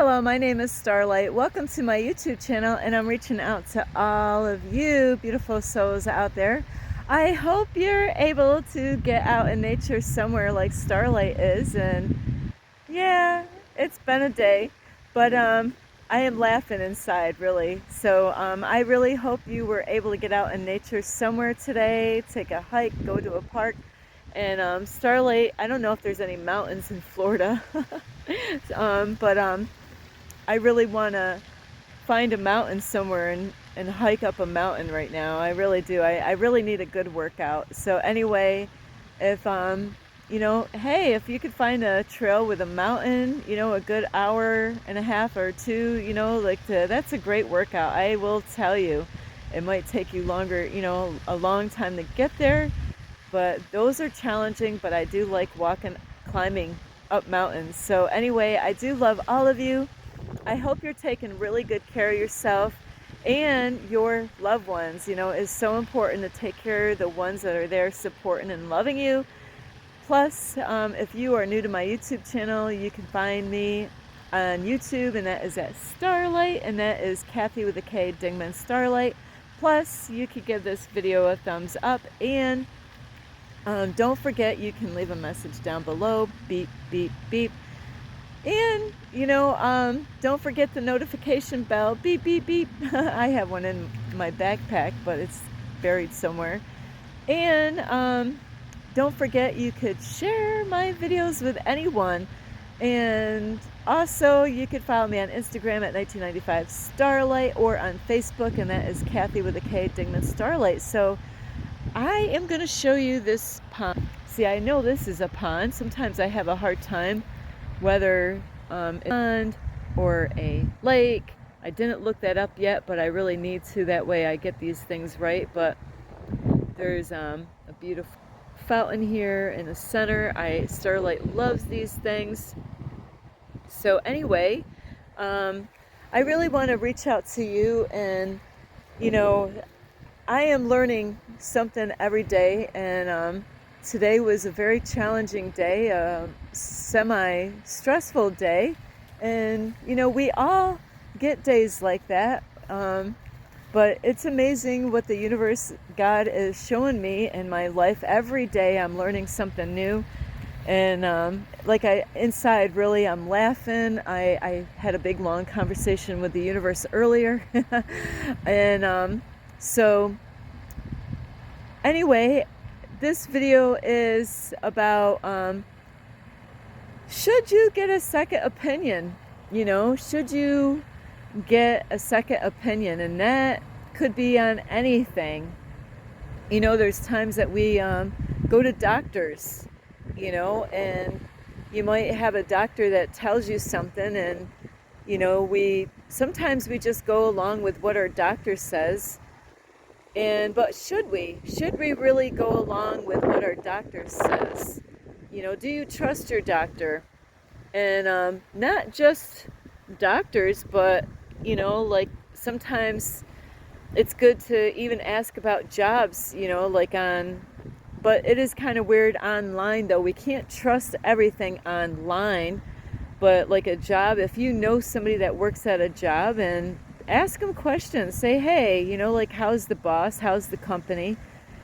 Hello, my name is Starlight. Welcome to my YouTube channel, and I'm reaching out to all of you beautiful souls out there. I hope you're able to get out in nature somewhere like Starlight is, and yeah, it's been a day, but I am laughing inside, really. So I really hope you were able to get out in nature somewhere today, take a hike, go to a park. And Starlight, I don't know if there's any mountains in Florida, but I really want to find a mountain somewhere and hike up a mountain right now. I really do. I really need a good workout. So anyway, if hey, if you could find a trail with a mountain, a good hour and a half or two, that's a great workout. I will tell you, it might take you longer, a long time to get there, but those are challenging, but I do like climbing up mountains. So anyway, I do love all of you. I hope you're taking really good care of yourself and your loved ones. It's so important to take care of the ones that are there supporting and loving you. Plus, if you are new to my YouTube channel, you can find me on YouTube, and that is at Starlight, and that is Kathy with a K, Dingman Starlight. Plus, you could give this video a thumbs up, and don't forget, you can leave a message down below, beep, beep, beep. And, don't forget the notification bell, beep, beep, beep. I have one in my backpack, but it's buried somewhere. And don't forget, you could share my videos with anyone. And also, you could follow me on Instagram at 1995 Starlight, or on Facebook, and that is Kathy with a K, Dingman Starlight. So I am going to show you this pond. See, I know this is a pond. Sometimes I have a hard time whether it's a pond or a lake. I didn't look that up yet, but I really need to. That way I get these things right. But there's a beautiful fountain here in the center. Starlight loves these things. So anyway, I really want to reach out to you, and I am learning something every day, and today was a very challenging day, a semi-stressful day, and we all get days like that, but it's amazing what the universe, God, is showing me in my life. Every day I'm learning something new, and inside, really, I'm laughing. I had a big long conversation with the universe earlier, and so anyway, this video is about should you get a second opinion? Should you get a second opinion? And that could be on anything. There's times that we go to doctors, and you might have a doctor that tells you something, and sometimes we just go along with what our doctor says. But should we really go along with what our doctor says? Do you trust your doctor? And not just doctors, but sometimes it's good to even ask about jobs, but it is kind of weird online, though. We can't trust everything online, but like a job, if you know somebody that works at a job, and ask them questions. Say, hey, how's the boss? How's the company?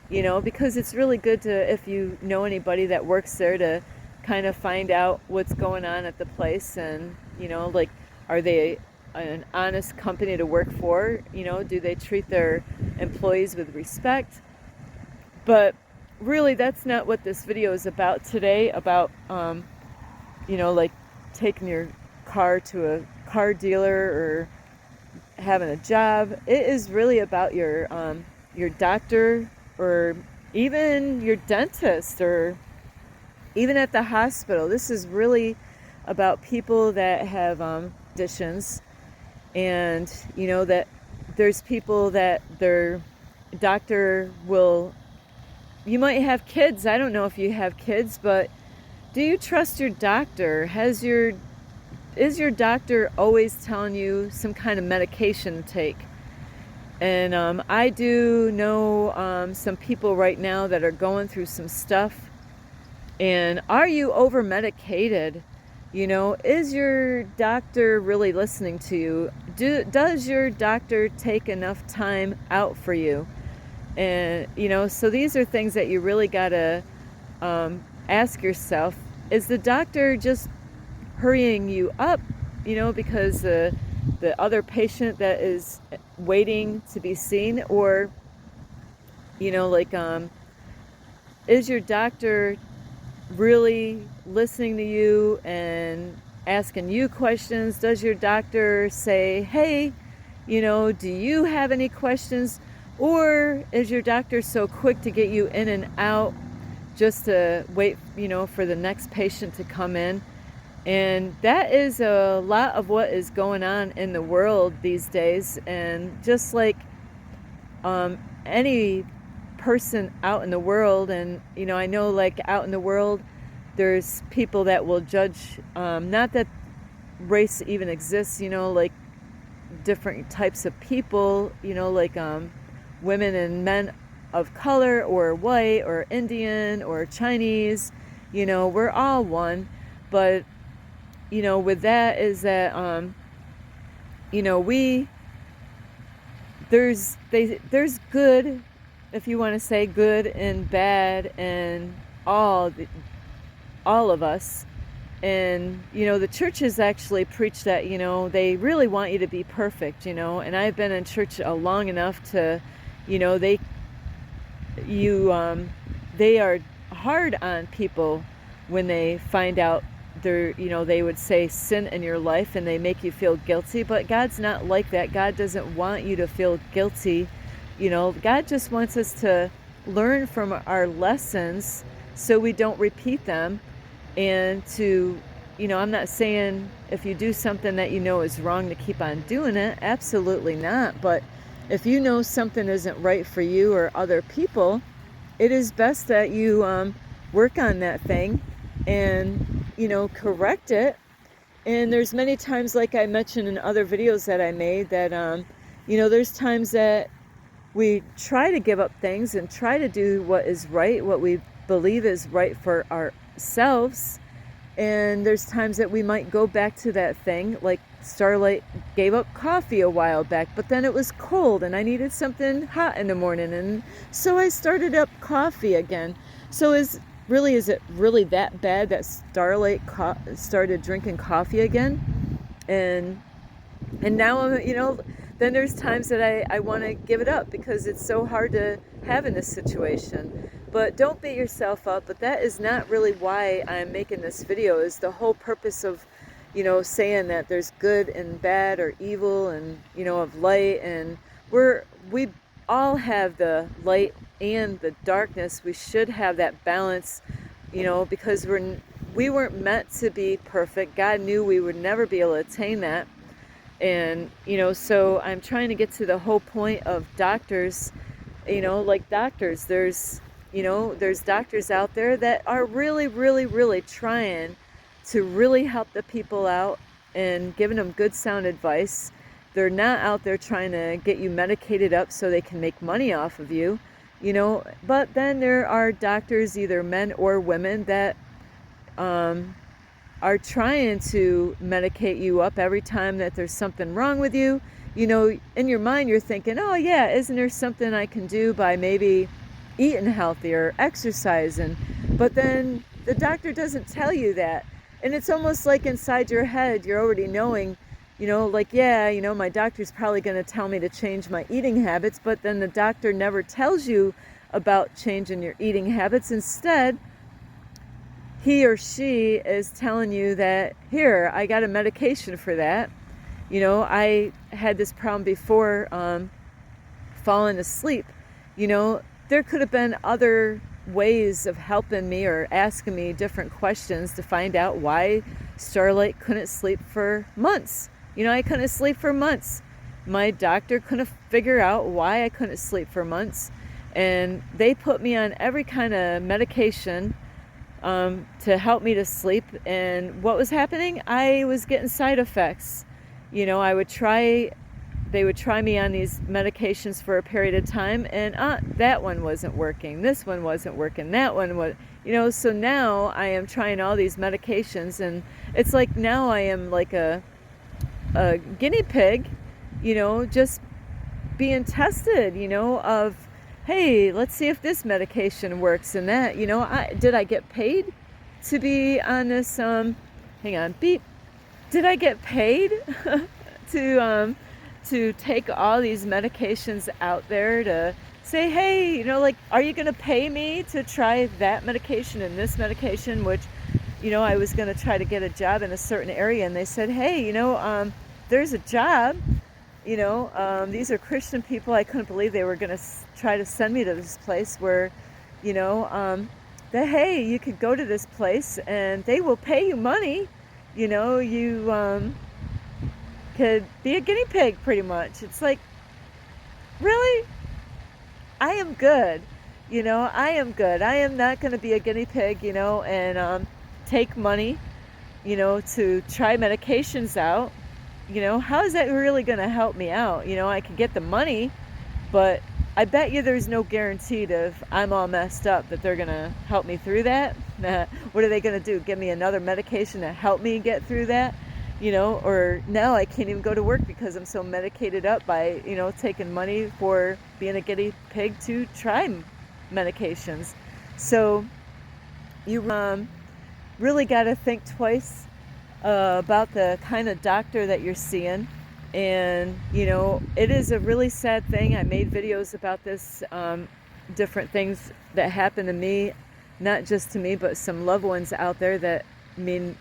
Because it's really good to, if you know anybody that works there, to kind of find out what's going on at the place. And, are they an honest company to work for? Do they treat their employees with respect? But really, that's not what this video is about today. About, taking your car to a car dealer or having a job. It is really about your doctor, or even your dentist, or even at the hospital. This is really about people that have conditions, and that there's people that their doctor will. You might have kids. I don't know if you have kids, but do you trust your doctor? Is your doctor always telling you some kind of medication to take? And I do know some people right now that are going through some stuff. And are you over medicated? Is your doctor really listening to you? Does your doctor take enough time out for you? And, so these are things that you really got to ask yourself. Is the doctor just hurrying you up, because the other patient that is waiting to be seen? Or, like, is your doctor really listening to you and asking you questions? Does your doctor say, hey, do you have any questions? Or is your doctor so quick to get you in and out just to wait, for the next patient to come in? And that is a lot of what is going on in the world these days. And just like any person out in the world, and I know, like, out in the world there's people that will judge, not that race even exists, like different types of people, like women and men of color, or white, or Indian, or Chinese, we're all one. But with that is that we there's good, if you want to say good and bad, and all of us. And the churches actually preach that, they really want you to be perfect, and I've been in church long enough to, they are hard on people when they find out they would say sin in your life, and they make you feel guilty. But God's not like that. God doesn't want you to feel guilty. God just wants us to learn from our lessons so we don't repeat them. And to, I'm not saying if you do something that is wrong to keep on doing it. Absolutely not. But if something isn't right for you or other people, it is best that you work on that thing and, correct it. And there's many times, like I mentioned in other videos that I made, that, there's times that we try to give up things and try to do what is right, what we believe is right for ourselves. And there's times that we might go back to that thing. Like Starlight gave up coffee a while back, but then it was cold and I needed something hot in the morning, and so I started up coffee again. So is it really that bad that Starlight started drinking coffee again? And now I'm, then there's times that I want to give it up because it's so hard to have in this situation. But don't beat yourself up. But that is not really why I'm making this video. Is the whole purpose of, saying that there's good and bad, or evil and, of light. And we all have the light and the darkness. We should have that balance, because we weren't meant to be perfect. God knew we would never be able to attain that. And, so I'm trying to get to the whole point of doctors, like doctors. There's doctors out there that are really, really, really trying to really help the people out and giving them good sound advice. They're not out there trying to get you medicated up so they can make money off of you, But then there are doctors, either men or women, that are trying to medicate you up every time that there's something wrong with you. In your mind you're thinking, oh yeah, isn't there something I can do by maybe eating healthier, exercising? But then the doctor doesn't tell you that. And it's almost like inside your head you're already knowing, like, yeah, my doctor's probably going to tell me to change my eating habits. But then the doctor never tells you about changing your eating habits. Instead, he or she is telling you that, here, I got a medication for that. I had this problem before, falling asleep. There could have been other ways of helping me or asking me different questions to find out why Starlight couldn't sleep for months. I couldn't sleep for months. My doctor couldn't figure out why I couldn't sleep for months. And they put me on every kind of medication to help me to sleep. And what was happening? I was getting side effects. They would try me on these medications for a period of time, and that one wasn't working. This one wasn't working. That one was, You know, so now I am trying all these medications, and it's like now I am like a guinea pig, you know, just being tested, you know, of, hey, let's see if this medication works and that, you know, did I get paid to be on this, hang on, beep. Did I get paid to take all these medications out there to say, hey, you know, like, are you going to pay me to try that medication and this medication, which, you know, I was going to try to get a job in a certain area, and they said, hey, you know, there's a job, you know, these are Christian people. I couldn't believe they were going to try to send me to this place where, you know, that, hey, you could go to this place and they will pay you money, you know, you could be a guinea pig pretty much. It's like, really? I am good. You know, I am good. I am not going to be a guinea pig, you know, and take money, you know, to try medications out. You know, how is that really going to help me out? You know, I could get the money, but I bet you there's no guarantee that if I'm all messed up that they're going to help me through that. What are they going to do? Give me another medication to help me get through that? You know, or now I can't even go to work because I'm so medicated up by, you know, taking money for being a guinea pig to try medications. So you really got to think twice about the kind of doctor that you're seeing. And, you know, it is a really sad thing. I made videos about this, different things that happen to me, not just to me, but some loved ones out there that mean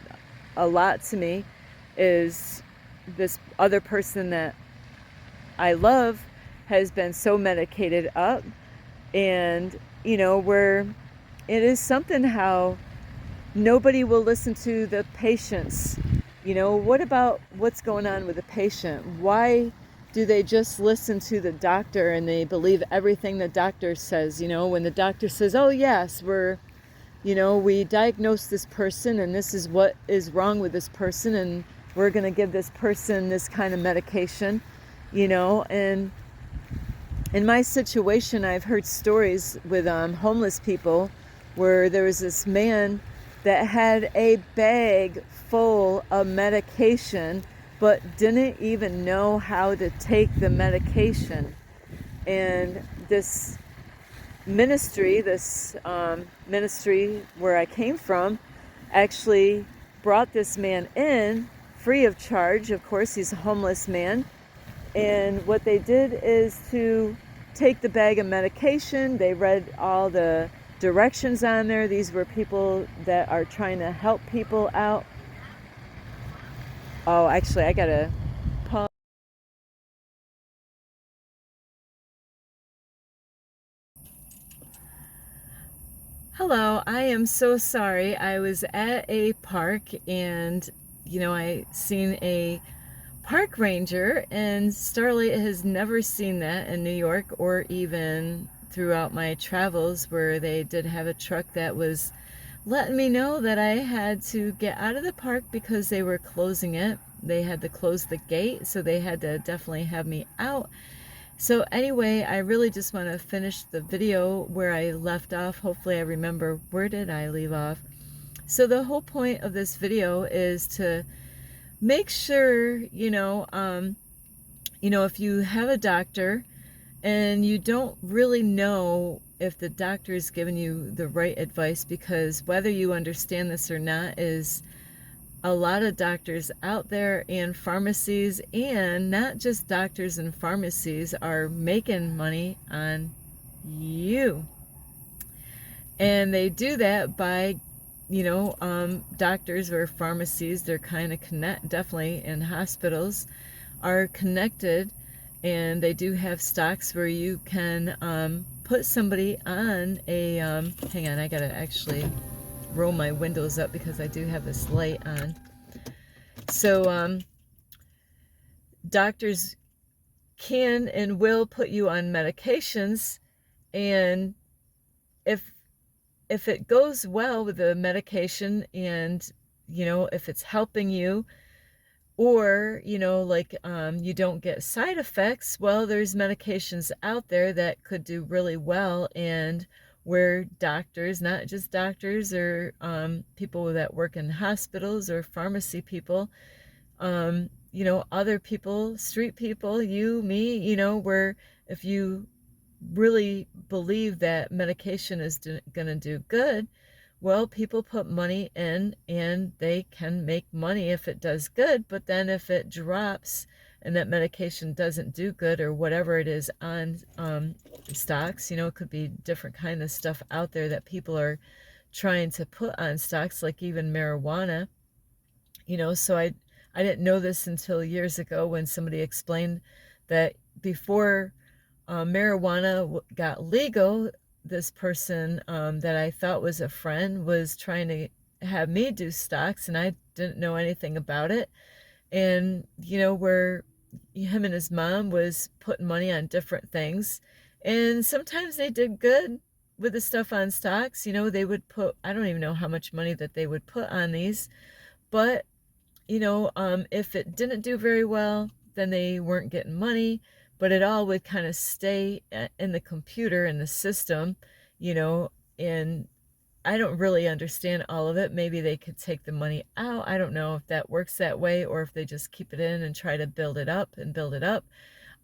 a lot to me. Is this other person that I love has been so medicated up, and, you know, where it is something how nobody will listen to the patients. You know, what about what's going on with the patient? Why do they just listen to the doctor and they believe everything the doctor says? You know, when the doctor says, oh yes, you know, we diagnosed this person and this is what is wrong with this person, and we're going to give this person this kind of medication, you know. And in my situation, I've heard stories with homeless people where there was this man that had a bag full of medication but didn't even know how to take the medication. And this ministry where I came from actually brought this man in free of charge. Of course, he's a homeless man. And what they did is to take the bag of medication. They read all the directions on there. These were people that are trying to help people out. Oh, actually, I gotta pause. Hello, I am so sorry. I was at a park and, you know, I seen a park ranger, and Starlight has never seen that in New York or even throughout my travels, where they did have a truck that was letting me know that I had to get out of the park because they were closing it. They had to close the gate, so they had to definitely have me out. So anyway, I really just want to finish the video where I left off. Hopefully I remember, where did I leave off? So the whole point of this video is to make sure, you know, if you have a doctor and you don't really know if the doctor is giving you the right advice, because whether you understand this or not is a lot of doctors out there and pharmacies, and not just doctors and pharmacies, are making money on you. And they do that by, you know, doctors or pharmacies, they're kind of definitely, in hospitals, are connected, and they do have stocks where you can put somebody on a, hang on, I gotta actually roll my windows up because I do have this light on. So doctors can and will put you on medications, and if it goes well with the medication, and, you know, if it's helping you, or, you know, like, you don't get side effects, well, there's medications out there that could do really well and where doctors, not just doctors or people that work in hospitals or pharmacy people, other people, street people, you, me, where if you really believe that medication is going to do good, well, people put money in and they can make money if it does good. But then if it drops and that medication doesn't do good or whatever it is on stocks, it could be different kind of stuff out there that people are trying to put on stocks, like even marijuana. So I didn't know this until years ago when somebody explained that before marijuana got legal, this person that I thought was a friend was trying to have me do stocks, and I didn't know anything about it. And where him and his mom was putting money on different things, and sometimes they did good with the stuff on stocks. They would put, I don't even know how much money that they would put on these, but if it didn't do very well, then they weren't getting money, but it all would kind of stay in the computer, in the system, and I don't really understand all of it. Maybe they could take the money out. I don't know if that works that way or if they just keep it in and try to build it up and build it up.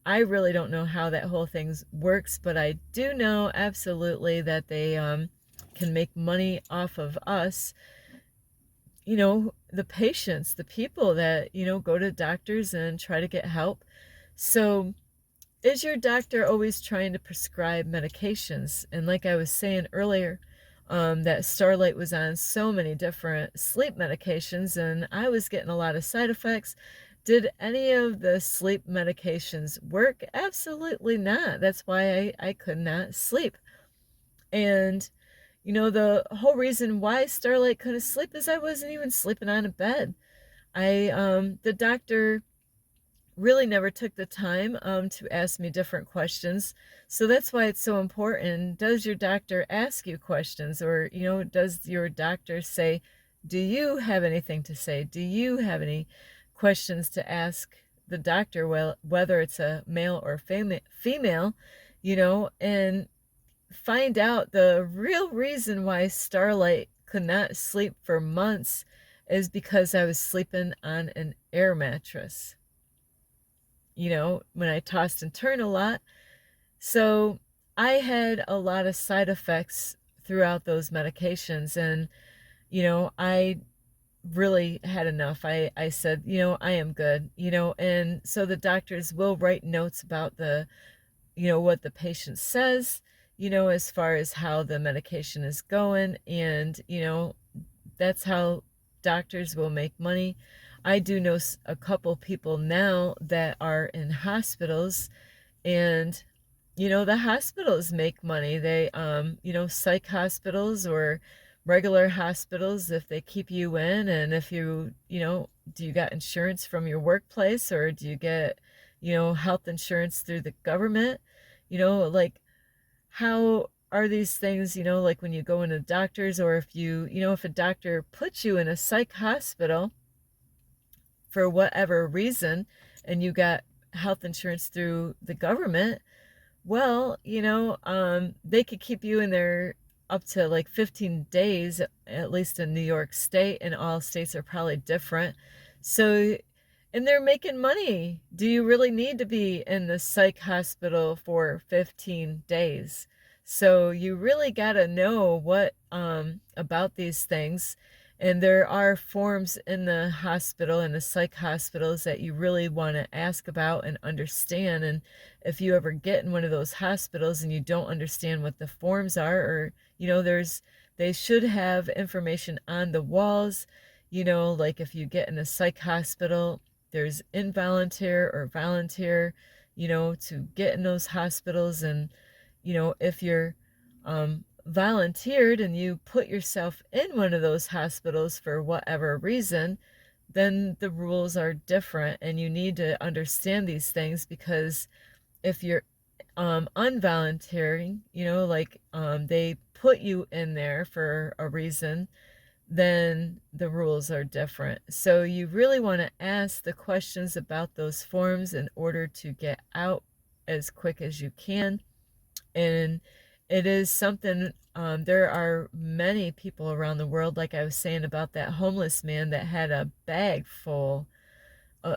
I really don't know how that whole thing works, but I do know absolutely that they can make money off of us, the patients, the people that, go to doctors and try to get help. So is your doctor always trying to prescribe medications? And like I was saying earlier, that Starlight was on so many different sleep medications and I was getting a lot of side effects. Did any of the sleep medications work? Absolutely not. That's why I could not sleep. And the whole reason why Starlight couldn't sleep is I wasn't even sleeping on a bed. The doctor really never took the time to ask me different questions. So that's why it's so important. Does your doctor ask you questions, or, does your doctor say, do you have anything to say? Do you have any questions to ask the doctor, well, whether it's a male or female, and find out the real reason why Starlight could not sleep for months is because I was sleeping on an air mattress. When I tossed and turned a lot. So I had a lot of side effects throughout those medications, and I really had enough. I said, I am good, and so the doctors will write notes about what the patient says, as far as how the medication is going. And, that's how doctors will make money. I do know a couple people now that are in hospitals, and, the hospitals make money. They, psych hospitals or regular hospitals, if they keep you in, and if you, do you got insurance from your workplace, or do you get, health insurance through the government? Like, how are these things, like when you go into doctors, or if if a doctor puts you in a psych hospital for whatever reason and you got health insurance through the government, well, they could keep you in there up to like 15 days, at least in New York State, and all states are probably different. So, and they're making money. Do you really need to be in the psych hospital for 15 days? So you really got to know what about these things. And there are forms in the hospital, in the psych hospitals, that you really want to ask about and understand. And if you ever get in one of those hospitals and you don't understand what the forms are, or, they should have information on the walls, like if you get in a psych hospital, there's involuntary or volunteer, to get in those hospitals. And, if you're volunteered and you put yourself in one of those hospitals for whatever reason, then the rules are different, and you need to understand these things. Because if you're unvolunteering, like they put you in there for a reason, then the rules are different. So you really want to ask the questions about those forms in order to get out as quick as you can. And it is something, there are many people around the world, like I was saying about that homeless man that had a bag full.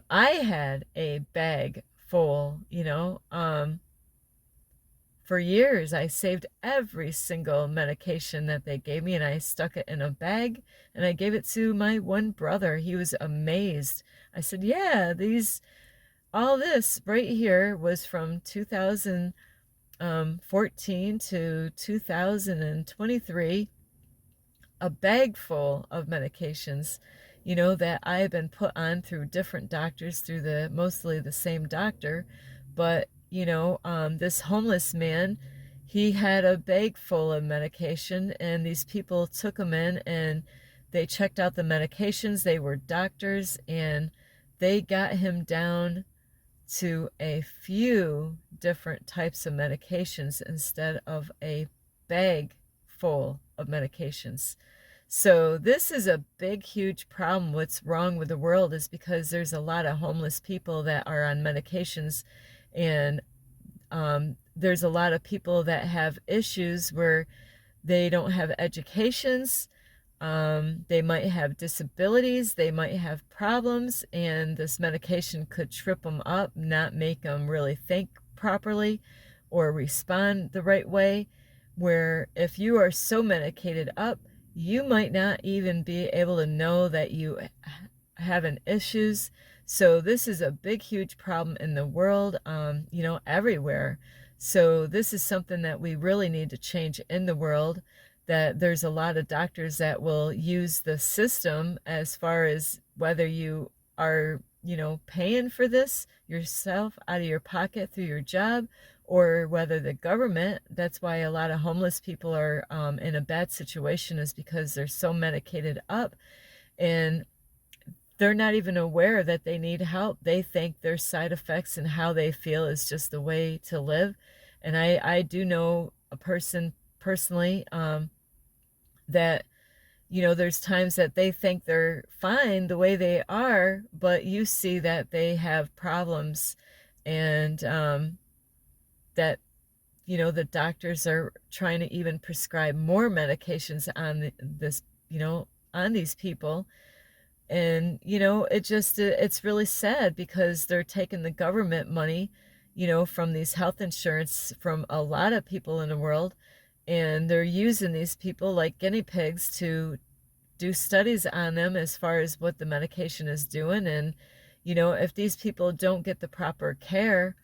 I had a bag full, for years. I saved every single medication that they gave me and I stuck it in a bag and I gave it to my one brother. He was amazed. I said, yeah, all this right here was from 2014 to 2023, a bag full of medications, that I have been put on through different doctors, through mostly the same doctor. But, this homeless man, he had a bag full of medication, and these people took him in and they checked out the medications. They were doctors, and they got him down to a few different types of medications instead of a bag full of medications. So this is a big, huge problem. What's wrong with the world is because there's a lot of homeless people that are on medications, and there's a lot of people that have issues where they don't have educations. They might have disabilities, they might have problems, and this medication could trip them up, not make them really think properly or respond the right way. Where if you are so medicated up, you might not even be able to know that you having issues. So this is a big, huge problem in the world, everywhere. So this is something that we really need to change in the world, that there's a lot of doctors that will use the system as far as whether you are, paying for this yourself out of your pocket through your job, or whether the government. That's why a lot of homeless people are in a bad situation, is because they're so medicated up and they're not even aware that they need help. They think their side effects and how they feel is just the way to live. And I do know a person personally, that, there's times that they think they're fine the way they are, but you see that they have problems, and that, the doctors are trying to even prescribe more medications on on these people. And, it's really sad because they're taking the government money, from these health insurance from a lot of people in the world, and they're using these people like guinea pigs to do studies on them as far as what the medication is doing. And, if these people don't get the proper care,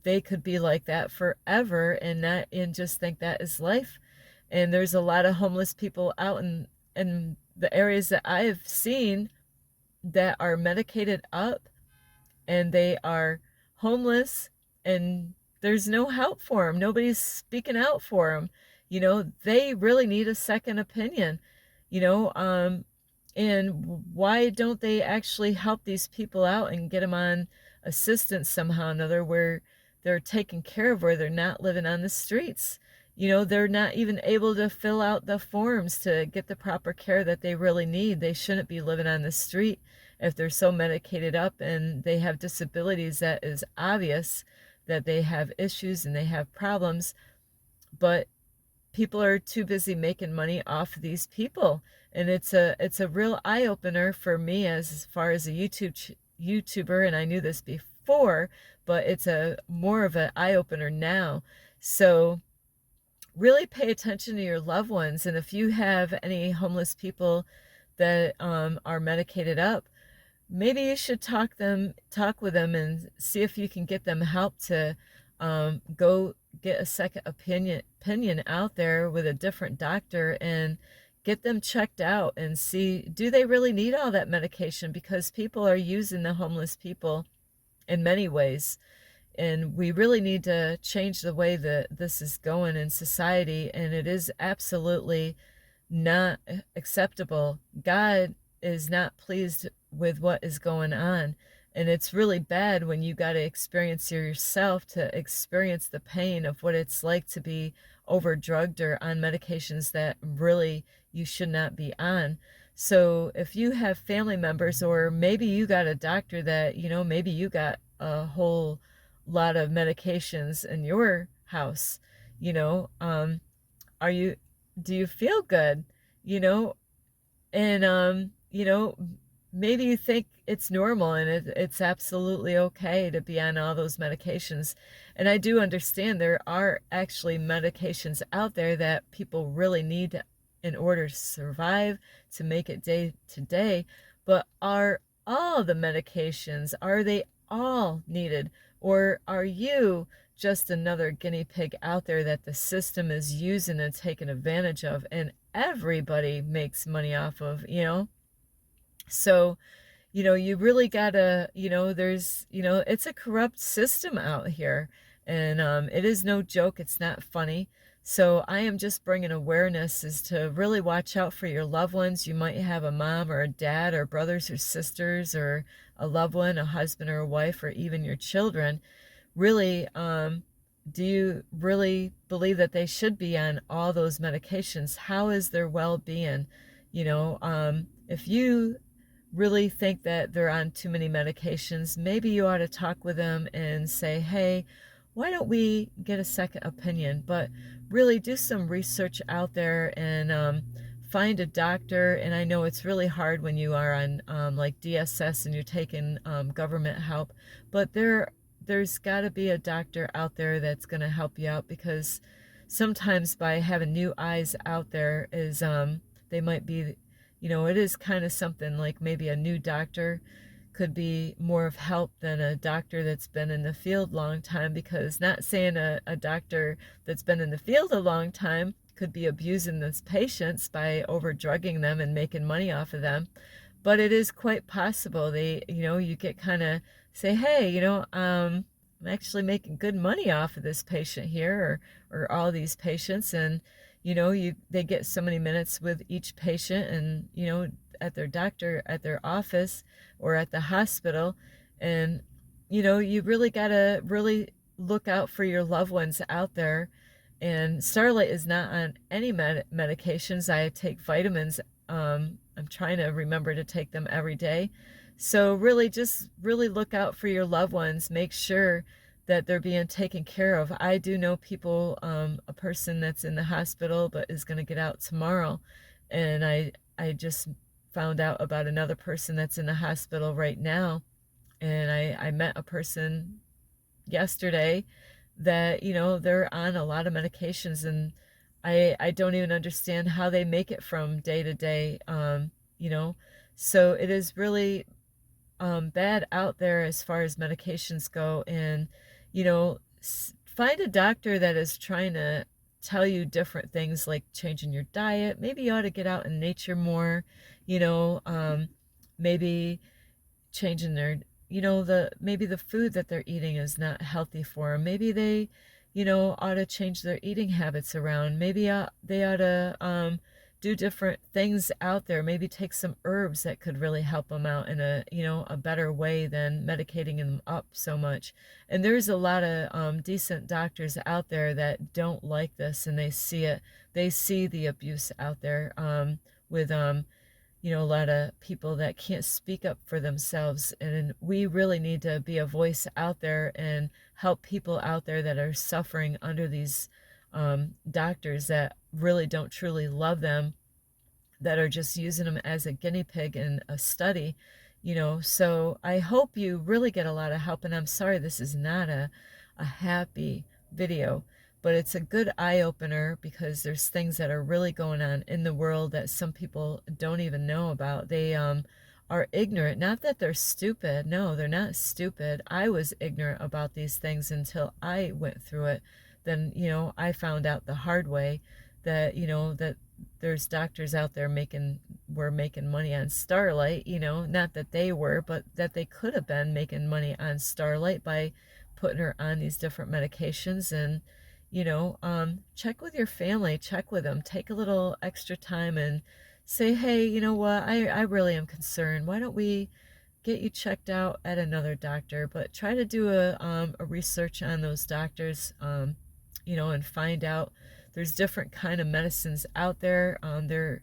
they could be like that forever and just think that is life. And there's a lot of homeless people out in the areas that I've seen that are medicated up, and they are homeless, and there's no help for them. Nobody's speaking out for them. They really need a second opinion, you know, um, and why don't they actually help these people out and get them on assistance somehow or another, where they're taken care of, where they're not living on the streets? They're not even able to fill out the forms to get the proper care that they really need. They shouldn't be living on the street if they're so medicated up and they have disabilities that is obvious that they have issues and they have problems. But people are too busy making money off of these people, and it's a real eye opener for me as far as a YouTuber. And I knew this before, but it's a more of an eye opener now. So really pay attention to your loved ones, and if you have any homeless people that are medicated up, maybe you should talk with them and see if you can get them help to go get a second opinion out there with a different doctor, and get them checked out and see, do they really need all that medication? Because people are using the homeless people in many ways, and we really need to change the way that this is going in society. And it is absolutely not acceptable. God is not pleased with what is going on, and it's really bad when you got to experience yourself to experience the pain of what it's like to be over drugged or on medications that really you should not be on. So if you have family members, or maybe you got a doctor that, maybe you got a whole lot of medications in your house, You know, are you, do you feel good? You know, and maybe you think it's normal and it's absolutely okay to be on all those medications. And I do understand there are actually medications out there that people really need in order to survive, to make it day to day. But are all the medications, are they all needed? Or are you just another guinea pig out there that the system is using and taking advantage of, and everybody makes money off of, you know? So, you really gotta, there's, it's a corrupt system out here. And it is no joke. It's not funny. So I am just bringing awareness is to really watch out for your loved ones. You might have a mom or a dad or brothers or sisters or a loved one, a husband or a wife, or even your children. Really, do you really believe that they should be on all those medications? How is their well-being? If you really think that they're on too many medications, maybe you ought to talk with them and say, hey, why don't we get a second opinion? But really do some research out there and find a doctor. And I know it's really hard when you are on like DSS and you're taking government help, but there's got to be a doctor out there that's going to help you out, because sometimes by having new eyes out there is they might be, it is kind of something like maybe a new doctor could be more of help than a doctor that's been in the field a long time. Because not saying a doctor that's been in the field a long time could be abusing those patients by over drugging them and making money off of them, but it is quite possible they, you get kind of say, hey, I'm actually making good money off of this patient here, or all these patients. And they get so many minutes with each patient, and at their doctor, at their office, or at the hospital. And you really got to really look out for your loved ones out there. And Starlight is not on any medications. I take vitamins. I'm trying to remember to take them every day. So really, just really look out for your loved ones. Make sure that they're being taken care of. I do know people, a person that's in the hospital but is going to get out tomorrow. And I just found out about another person that's in the hospital right now. And I met a person yesterday that, they're on a lot of medications, and I don't even understand how they make it from day to day. So it is really bad out there as far as medications go. And find a doctor that is trying to tell you different things, like changing your diet. Maybe you ought to get out in nature more. Maybe changing their, maybe the food that they're eating is not healthy for them. Maybe they, ought to change their eating habits around. Maybe they ought to do different things out there. Maybe take some herbs that could really help them out in a better way than medicating them up so much. And there's a lot of decent doctors out there that don't like this, and they see it. They see the abuse out there with a lot of people that can't speak up for themselves. And we really need to be a voice out there and help people out there that are suffering under these doctors that really don't truly love them, that are just using them as a guinea pig in a study. So I hope you really get a lot of help. And I'm sorry this is not a happy video, but it's a good eye-opener, because there's things that are really going on in the world that some people don't even know about. They are ignorant. Not that they're stupid. No, they're not stupid. I was ignorant about these things until I went through it. Then, I found out the hard way that, that there's doctors out there were making money on Starlight. Not that they were, but that they could have been making money on Starlight by putting her on these different medications. And check with your family, check with them, take a little extra time and say, hey, you know what, I really am concerned. Why don't we get you checked out at another doctor? But try to do a research on those doctors, and find out. There's different kind of medicines out there. They're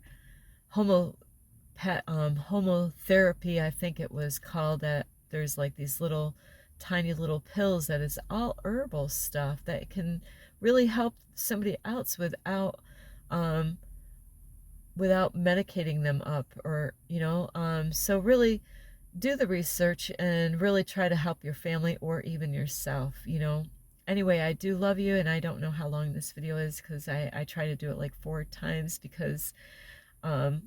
homotherapy, I think it was called, that there's like these little tiny little pills that is all herbal stuff that can really help somebody else um, without medicating them up, or so really do the research and really try to help your family or even yourself. Anyway, I do love you, and I don't know how long this video is because I try to do it like 4 times because I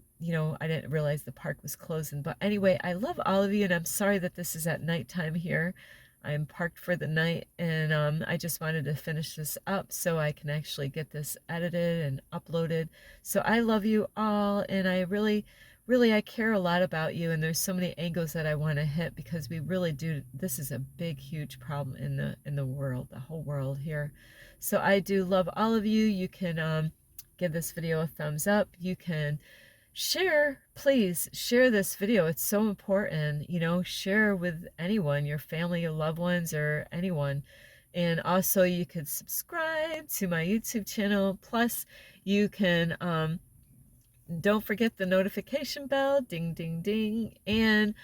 didn't realize the park was closing. But anyway, I love all of you, and I'm sorry that this is at nighttime here. I'm parked for the night, and I just wanted to finish this up so I can actually get this edited and uploaded. So I love you all, and I really, really, I care a lot about you, and there's so many angles that I want to hit because we really do. This is a big, huge problem in the world, the whole world here. So I do love all of you. You can give this video a thumbs up. You can share, please share this video. It's so important, share with anyone, your family, your loved ones, or anyone. And also you could subscribe to my YouTube channel. Plus you can, don't forget the notification bell, ding, ding, ding. And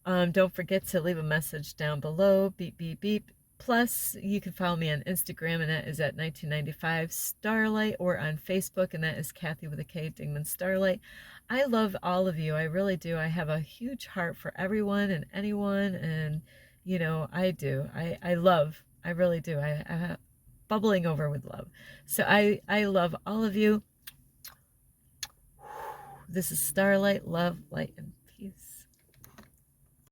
don't forget to leave a message down below, beep, beep, beep. Plus, you can follow me on Instagram, and that is at 1995 Starlight, or on Facebook, and that is Kathy with a K, Dingman Starlight. I love all of you. I really do. I have a huge heart for everyone and anyone, and I do. I really do. I'm bubbling over with love. So I love all of you. This is Starlight, love, light, and peace.